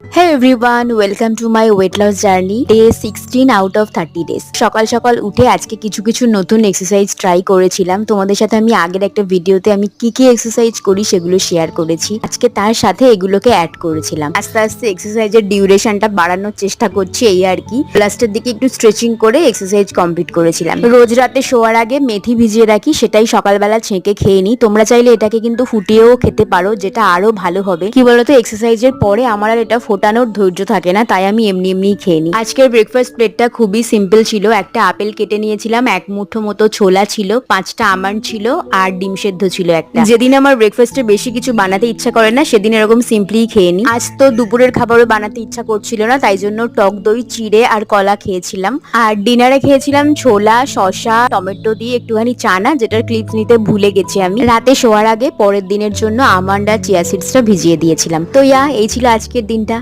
Hey everyone, welcome to my weight loss journey, day 16 out of 30 days. সকাল সকাল উঠে আজকে কিছু নতুন এক্সারসাইজ ট্রাই করেছিলাম। তোমাদের সাথে আমি আগের একটা ভিডিওতে আমি কি এক্সারসাইজ করি সেগুলো শেয়ার করেছি। আজকে তার সাথে এগুলোকে অ্যাড করেছিলাম। আস্তে আস্তে এক্সারসাইজের ডিউরেশনটা বাড়ানোর চেষ্টা করছি, এই আর কি। লাস্টের দিকে একটু স্ট্রেচিং করে এক্সারসাইজ কমপ্লিট করেছিলাম। রোজ রাতে শোয়ার আগে মেথি ভিজিয়ে রাখি, সেটাই সকালবেলা ছেঁকে খেয়ে নিই। তোমরা চাইলে এটাকে কিন্তু ফুটিয়েও খেতে পারো, যেটা আরো ভালো হবে। কি বলতো, এক্সারসাইজের পরে আমার আর এটা ফোটানোর ধৈর্য থাকে না, তাই আমি এমনি খেয়ে নিই। আজকের ব্রেকফাস্ট প্লেটটা খুবই সিম্পল ছিল। একটা আপেল কেটে নিয়েছিলাম, এক মুঠো মতো ছোলা ছিল, 5টা আমন্ড ছিল আর ডিম সেদ্ধ ছিল একটা। যেদিন আমার ব্রেকফাস্টে বেশি কিছু বানাতে ইচ্ছা করে না, সেদিন এরকম সিম্পলি খেয়ে নিই। আজ তো দুপুরের খাবারও বানাতে ইচ্ছা করছিল না, তাই জন্য টক দই, চিড়ে আর কলা খেয়েছিলাম। আর ডিনারে খেয়েছিলাম ছোলা, শসা, টমেটো দিয়ে একটুখানি চানা, যেটার ক্লিপস নিতে ভুলে গেছি আমি। রাতে শোয়ার আগে পরের দিনের জন্য আমন্ড আর চিয়া সিডসটা ভিজিয়ে দিয়েছিলাম। তো এই ছিল আজকের দিনটা।